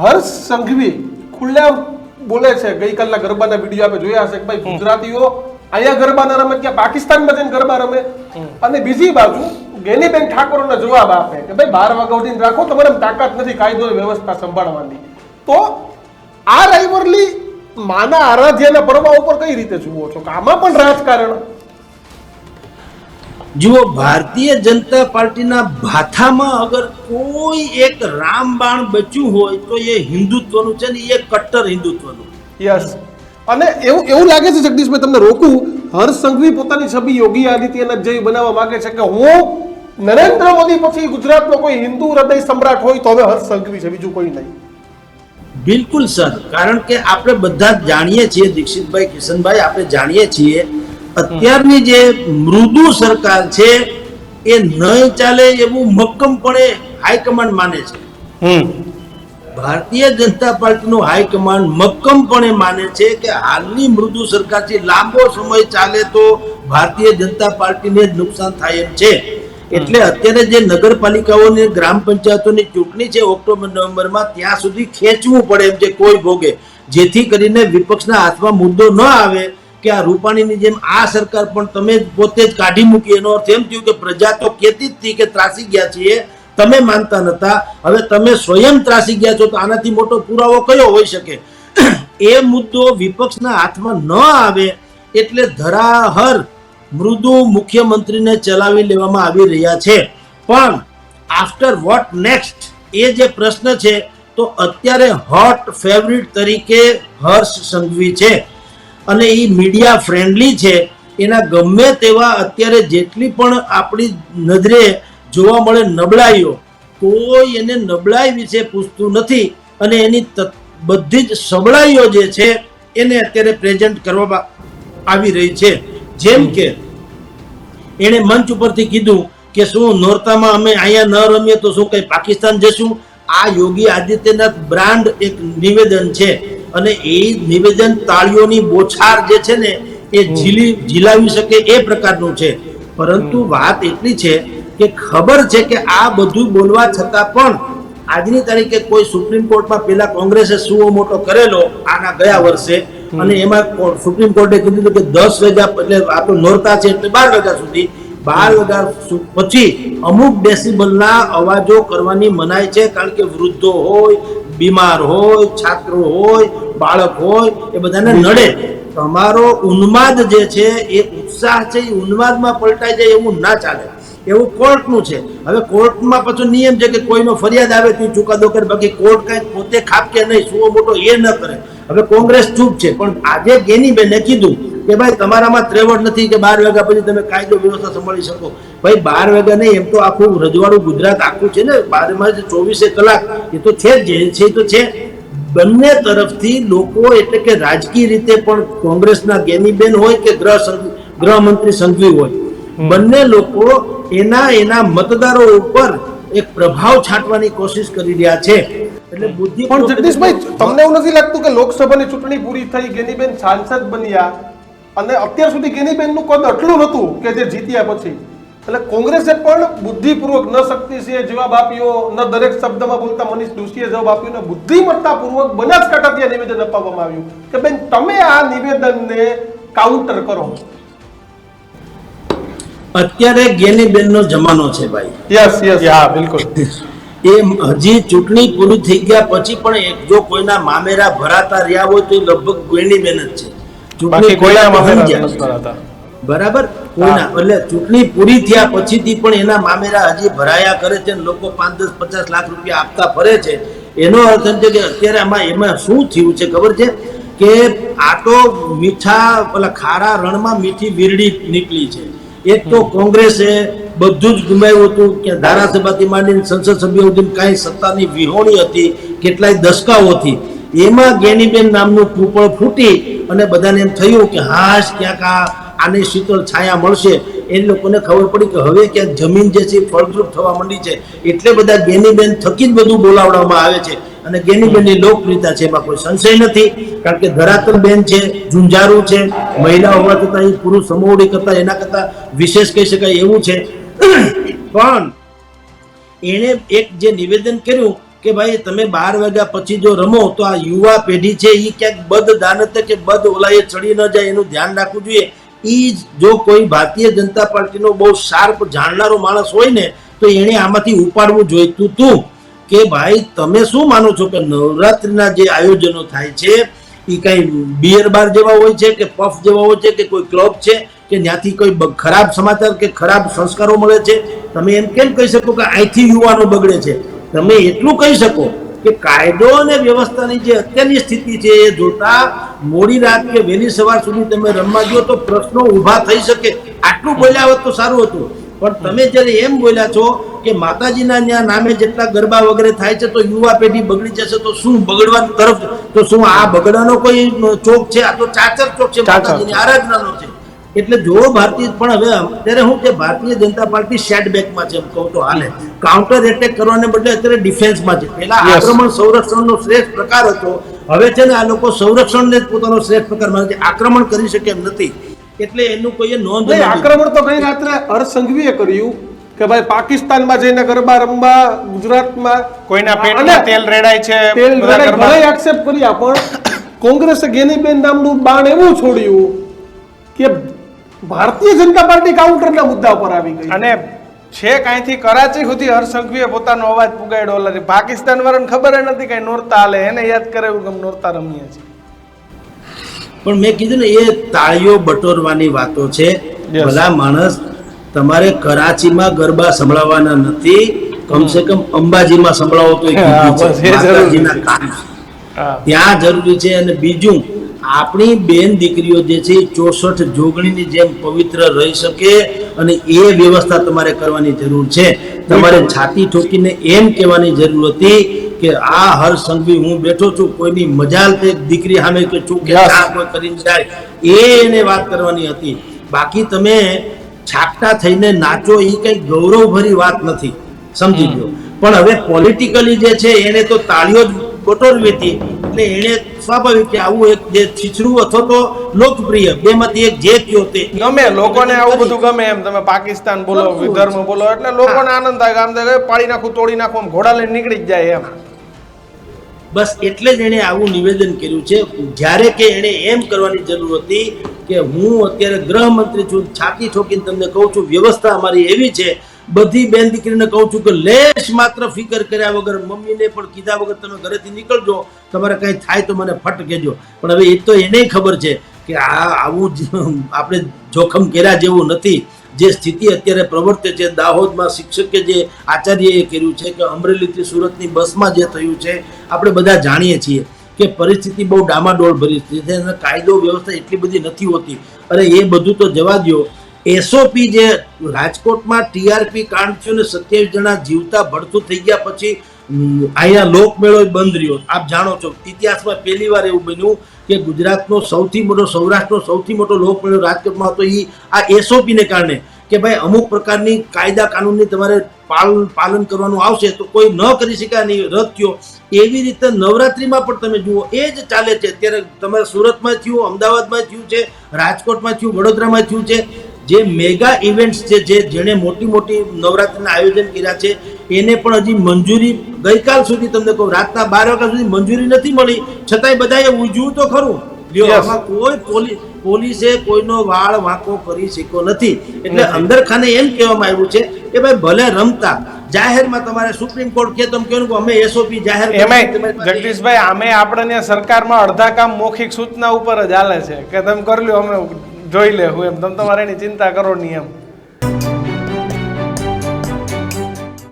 હર્ષ સંઘવી ખુલ્લેઆમ બોલે છે, ગઈકાલના ગરબાના વિડીયો આપણે જોયા હશે કે ભાઈ ગુજરાતીઓ અહીંયા ગરબા ન રમે, ક્યાં પાકિસ્તાનમાં જઈને ગરબા રમે. અને બીજી બાજુ ગેનીબેન ઠાકોરનો જવાબ આપે કે ભાઈ 12 વાગ્યા સુધી રાખો, તમારે તાકાત નથી કાયદો વ્યવસ્થા સંભાળવાની. તો આ રાઇવરલી માના આરાધ્યના પર્વ ઉપર કઈ રીતે જુઓ છો કે આમાં પણ રાજકારણ? જુઓ, ભારતીય જનતા પાર્ટીના ભાથામાં અગર કોઈ એક રામબાણ બચ્યું હોય તો એ હિન્દુત્વનું છે ને, એ કટ્ટર હિન્દુત્વનું. યસ. અને એવું લાગે છે જગદીશભાઈ, તમને રોકું, હર્ષ સંઘવી પોતાની છબી યોગી આદિત્યનાથ જેવી બનાવવા માંગે છે કે હું નરેન્દ્ર મોદી પછી ગુજરાતનો કોઈ હિન્દુ હૃદય સમ્રાટ હોય તો હવે હર્ષ સંઘવી છે, બીજું કોઈ નહીં. બિલકુલ સર, કારણ કે આપણે બધા જ જાણીએ છીએ, દીક્ષિતભાઈ, કિશનભાઈ, આપણે જાણીએ છીએ અત્યારની જે મૃદુ સરકાર છે એ નહીં ચાલે એવું મક્કમપણે હાઈકમાન્ડ માને છે. ભારતીય જનતા પાર્ટીનું હાઈકમાન્ડ મક્કમપણે માને છે કે હાલની મૃદુ સરકારથી લાંબો સમય ચાલે તો ભારતીય જનતા પાર્ટીને જ નુકસાન થાય એમ છે. એટલે અત્યારે જે નગરપાલિકાઓની ગ્રામ પંચાયતોની ચૂંટણી છે ઓક્ટોબર નવેમ્બરમાં, ત્યાં સુધી ખેંચવું પડે એમ છે કોઈ ભોગે, જેથી કરીને વિપક્ષના હાથમાં મુદ્દો ન આવે કે આ રૂપાણીની જેમ આ સરકાર પણ તમે પોતે જ કાઢી મૂકી. એનો અર્થ એમ થયું કે પ્રજા તો કહેતી જ હતી કે ત્રાસી ગયા છીએ, તમે માનતા નતા, હવે તમે સ્વયં ત્રાસી ગયા છો, તો આનાથી મોટો પુરાવો કયો હોઈ શકે? એ મુદ્દો વિપક્ષના હાથમાં ન આવે એટલે ધરાહર મૃદુ મુખ્યમંત્રીને ચલાવી લેવામાં આવી રહ્યા છે. પણ આફ્ટર વોટ નેક્સ્ટ એ જે પ્રશ્ન છે, તો અત્યારે હોટ ફેવરિટ તરીકે હર્ષ સંઘવી છે અને એ મીડિયા ફ્રેન્ડલી છે. એના ગમે તેવા અત્યારે જેટલી પણ આપણી નજરે જોવા મળે નબળાઈઓ, કોઈ એને નબળાઈ વિશે પૂછતું નથી અને એની બધી જ સબળાઈઓ જે છે એને અત્યારે પ્રેઝન્ટ કરવામાં આવી રહી છે. જેમ કે એણે મંચ ઉપરથી કીધું કે શું નોરતામાં અમે અહીંયા ન રમીએ તો શું કઈ પાકિસ્તાન જશું? આ યોગી આદિત્યનાથ બ્રાન્ડ એક નિવેદન છે અને એ નિવેદન તાળીઓની બોછાર જે છે ને એ ઝીલાવી શકે એ પ્રકારનું છે. પરંતુ વાત એટલી છે કે ખબર છે કે આ બધું બોલવા છતાં પણ આજની તારીખે કોઈ સુપ્રીમ કોર્ટમાં પેલા કોંગ્રેસે સુઓ મોટો કરેલો આના ગયા વર્ષે, અને એમાં સુપ્રીમ કોર્ટે કીધું કે 10 વાગ્યા એટલે આ તો નોરતા છે એટલે 12 વાગ્યા સુધી, 12 વાગ્યા પછી અમુક ડેસિબલના અવાજો કરવાની મનાઈ છે. કારણ કે વૃદ્ધો હોય, બીમાર હોય, છાત્રો હોય, બાળક હોય, એ બધાને નડે. તમારો ઉન્માદ જે છે એ ઉત્સાહ છે એ ઉન્માદમાં પલટાઈ જાય એવું ના ચાલે, એવું કોર્ટનું છે. હવે કોર્ટમાં પાછો નિયમ છે કે કોઈનો ફરિયાદ આવે તો ચુકાદો કરે, બાકી કોર્ટ કઈ પોતે ખાપકે નહીં, સુઓ મોટો એ ન કરે. હવે કોંગ્રેસ ચૂપ છે, પણ આજે ગેનીબેને કીધું કે ભાઈ તમારામાં ત્રેવડ નથી કે 12 વાગ્યા પછી તમે કાયદો વ્યવસ્થા સંભાળી શકો. ભાઈ 12 વાગ્યા નહીં, એમ તો આખું રજવાડું ગુજરાત આખું છે ને, 24 કલાક એ તો છે જ, જે છે તો છે. બંને તરફથી લોકો એટલે કે રાજકીય રીતે પણ કોંગ્રેસના ગેનીબેન હોય કે ગૃહમંત્રી સંઘવી હોય, બંને લોકો એના મતદારો ઉપર એક પ્રભાવ છાંટવાની કોશિશ કરી રહ્યા છે. એટલે બુદ્ધિ પણ જગદીશભાઈ, તમને એવું નથી લાગતું કે લોકસભાની ચૂંટણી પૂરી થઈ, ગેનીબેન સાંસદ બન્યા અને અત્યાર સુધી ગેનીબેનનું કદ આટલું નહોતું કે જે જીત્યા પછી, એટલે કોંગ્રેસે પણ બુદ્ધિપૂર્વક ન શક્તિસિંહે જવાબ આપ્યો, ન દરેક શબ્દમાં બોલતા મનીષ દોશીએ જવાબ આપ્યો, ને બુદ્ધિમત્તાપૂર્વક બનાસકાંઠાથી નિવેદન આપવામાં આવ્યું કે બેન તમે આ નિવેદનને કાઉન્ટર કરો. અત્યારે ગેનીબેનનો જમાનો છે ભાઈ. યસ યસ, હા બિલકુલ. એ હજી ચૂંટણી પૂરી થઈ ગયા પછી પણ એક જો કોઈના મામેરા ભરાતા રહ્યા હોય તો લગભગ ગેનીબેન જ છે. ચૂંટણી બરાબર કોઈના, એટલે ચૂંટણી પૂરી થયા પછીથી પણ એના મામેરા હજી ભરાયા કરે છે, લોકો 5, 10, 50 લાખ રૂપિયા આપતા ફરે છે. એનો અર્થ છે કે અત્યારે એમાં શું થયું છે ખબર છે કે આ તો મીઠા પેલા ખારા રણમાં મીઠી વીરડી નીકળી છે. એક તો કોંગ્રેસે બધું જ ગુમાવ્યું હતું કે ધારાસભાથી માંડીને સંસદ સભ્યો સુધી કાંઈ સત્તાની વિહોણી હતી કેટલાય દશકાઓથી. એમાં ગેનીબેન નામનું કૂપળ ફૂટી અને બધાને એમ થયું કે હાશ ક્યાંક આને શીતળ છાયા મળશે. એ લોકોને ખબર પડી કે હવે ક્યાંક જમીન જે છે ફળદ્રુપ થવા માંડી છે, એટલે બધા ગેનીબેન થકી જ બધું બોલાવવામાં આવે છે. અને ગેનીબેનની લોકપ્રિયતા છે એમાં કોઈ સંશય નથી, કારણ કે ધરાતલ બેન છે, ઝુંઝારું છે, મહિલા હોવા છતાં એ પુરુષ સમોવડી કરતા એના કરતા વિશેષ કહી શકાય એવું છે. પણ એણે એક જે નિવેદન કર્યું કે ભાઈ તમે 12 વાગ્યા પછી જો રમો તો આ યુવા પેઢી છે એ ક્યાંક બદ દાનતે કે બદ ઓલાએ ચડી ન જાય એનું ધ્યાન રાખવું જોઈએ. એ જો કોઈ ભારતીય જનતા પાર્ટીનો બહુ શાર્પ જાણનારો માણસ હોય ને તો એણે આમાંથી ઉપાડવું જોઈતું તું કે ભાઈ તમે શું માનો છો કે નવરાત્રિના જે આયોજનો થાય છે એ કઈ બિયર બાર જેવા હોય છે કે પફ જેવા હોય છે કે કોઈ ક્લબ છે કે ત્યાંથી કોઈ ખરાબ સમાચાર કે ખરાબ સંસ્કારો મળે છે? તમે એમ કેમ કહી શકો કે અહીંથી યુવાનો બગડે છે? તમે એટલું કહી શકો કે કાયદો અને વ્યવસ્થાની જે અત્યારની સ્થિતિ છે એ જોતા મોડી રાત કે વહેલી સવાર સુધી તમે રમવા ગયો તો પ્રશ્નો ઊભા થઈ શકે. આટલું બોલ્યા હોત તો સારું હતું. પણ તમે જ્યારે એમ બોલ્યા છો કે માતાજીના ત્યાં નામે જેટલા ગરબા વગેરે થાય છે તો યુવા પેઢી બગડી જશે, તો શું બગડવા તરફ, તો શું આ બગડવાનો કોઈ ચોક છે? આ તો ચાચર ચોક છે, માતાજીની આરાધનાનો છે. એટલે જો ભારતીય પણ હવે અત્યારે હું કે ભારતીય જનતા પાર્ટી સેટબેકમાં છે એમ કહું તો હાલે. કાઉન્ટર એટેક કરવાને બદલે અત્યારે ડિફેન્સમાં છે. પહેલા આક્રમણ સંરક્ષણનો શ્રેષ્ઠ પ્રકાર હતો, હવે છે ને આ લોકો સંરક્ષણને જ પોતાનો શ્રેષ્ઠ પ્રકાર માને છે, આક્રમણ કરી શકે એમ નથી. એટલે એનું કોઈએ નોંધ નહીં, આક્રમણ તો ગઈ રાત્રે હર્ષ સંઘવીએ કર્યું કે ભાઈ પાકિસ્તાનમાં જઈને ગરબા રમવા ગુજરાતમાં કોઈના પેટમાં તેલ રેડાય છે, તેલ બધા રેડાય, ગરબા- ઘણાએ એક્સેપ્ટ કર્યા. પણ કોંગ્રેસે ગેનીબેન નામનું બાણ એવું છોડ્યું કે ભારતીય જનતા પાર્ટી કાઉન્ટરના મુદ્દા પર આવી ગઈ. અને છેક અહીંથી કરાચી સુધી હર્ષ સંઘવીએ પોતાનો અવાજ પુગાડ્યો. ઓલા પાકિસ્તાન વાળાને ખબર નથી કઈ નોરતા હાલે, એને યાદ કરે એવું કે નોરતા રમીએ છીએ. પણ મેં કીધું ને એ તાળીઓ બટોરવાની વાતો છે. ભલા માણસ, તમારે કરાચીમાં ગરબા સંભળાવવાના નથી, કમસે કમ અંબાજીમાં સંભળાવો તો માતાજીના કામ ત્યાં જરૂરી છે. અને બીજું, આપણી બેન દીકરીઓ જે છે 64 જોગણીની જેમ પવિત્ર રહી શકે અને એ વ્યવસ્થા તમારે કરવાની જરૂર છે. તમારે છાતી ઠોકીને એમ કહેવાની જરૂર હતી કે આ હર્ષ સંઘવી હું બેઠો છું, કોઈની મજાલ તે દીકરી સામે કે ચૂકે કોઈ કરીને જાય, એને વાત કરવાની હતી. બાકી તમે છાપટા થઈને નાચો એ કઈ ગૌરવભરી વાત નથી, સમજી લો. પણ હવે પોલિટિકલી જે છે એને તો તાળીઓ જ બટોરવી હતી, એટલે એને સ્વાભાવિક કે આવું એક જે છીછરું અથવા તો લોકપ્રિય બેમાંથી એક જે કયો તે ગમે લોકોને, આવું બધું ગમે. એમ તમે પાકિસ્તાન બોલો, વિધર્મ બોલો, એટલે લોકોને આનંદ થાય. આમ થાય પાડી નાખું, તોડી નાખું, આમ ઘોડા લઈને નીકળી જ જાય એમ. બસ એટલે જ એણે આવું નિવેદન કર્યું છે. જ્યારે કે એણે એમ કરવાની જરૂર હતી કે હું અત્યારે ગૃહમંત્રી છું, છાતી ઠોકીને તમને કહું છું વ્યવસ્થા અમારી એવી છે, બધી બેન દીકરીને કહું છું કે લેશ માત્ર ફિકર કર્યા વગર, મમ્મીને પણ કીધા વગર તમે ઘરેથી નીકળજો, તમારે કંઈ થાય તો મને ફટ કહેજો. પણ હવે એ તો એને ખબર છે કે આ આવું આપણે જોખમ કર્યા જેવું નથી. જે સ્થિતિ અત્યારે પ્રવર્તે છે, દાહોદમાં શિક્ષકે જે આચાર્યએ કર્યું છે કે અમરેલીથી સુરતની બસમાં જે થયું છે, આપણે બધા જાણીએ છીએ કે પરિસ્થિતિ બહુ ડામાડોળ ભરી છે અને કાયદો વ્યવસ્થા એટલી બધી નથી હોતી. અરે એ બધું તો જવા દો, એસઓપી જે રાજકોટમાં ટીઆરપી કાંડ થયું ને 27 જણા જીવતા ભડથું થઈ ગયા પછી અહીંયા લોકમેળો બંધ રહ્યો. આપ જાણો છો ઇતિહાસમાં પહેલી વાર એવું બન્યું કે ગુજરાતનો સૌથી મોટો, સૌરાષ્ટ્રનો સૌથી મોટો લોકમેળો રાજકોટમાં હતો. એ આ એસઓપીને કારણે કે ભાઈ અમુક પ્રકારની કાયદા કાનૂનની તમારે પાલન કરવાનું આવશે તો કોઈ ન કરી શકાય નહીં, રદ થયો. એવી રીતે નવરાત્રિમાં પણ તમે જુઓ એ જ ચાલે છે. અત્યારે તમારે સુરતમાં થયું, અમદાવાદમાં થયું છે, રાજકોટમાં થયું, વડોદરામાં થયું છે. જે મેગા ઇવેન્ટ્સ છે, જેણે મોટી મોટી નવરાત્રિના આયોજન કર્યા છે, એને પણ હજી મંજૂરી ગઈકાલ સુધી તમને કહું રાતના 12 વાગ્યા સુધી મંજૂરી નથી મળી, છતાંય બધાએ ઉજવ્યું તો ખરું. આમાં કોઈ પોલીસે કોઈનો વાળ વાંકો કરી શક્યો નથી. એટલે અંદર ખાને એમ કહેવામાં આવ્યું છે કે ભાઈ ભલે રમતા જાહેરમાં તમારે સુપ્રીમ કોર્ટ કે તમે કહ્યું કે અમે એસઓપી જાહેર જગદીશભાઈ, આમે આપણે સરકારમાં અડધા કામ મૌખિક સૂચના ઉપર જ હાલે છે કે તમે કરી લો, અમે જોઈ લેવું એમ, તમે તમારે એની ચિંતા કરો નહીં એમ.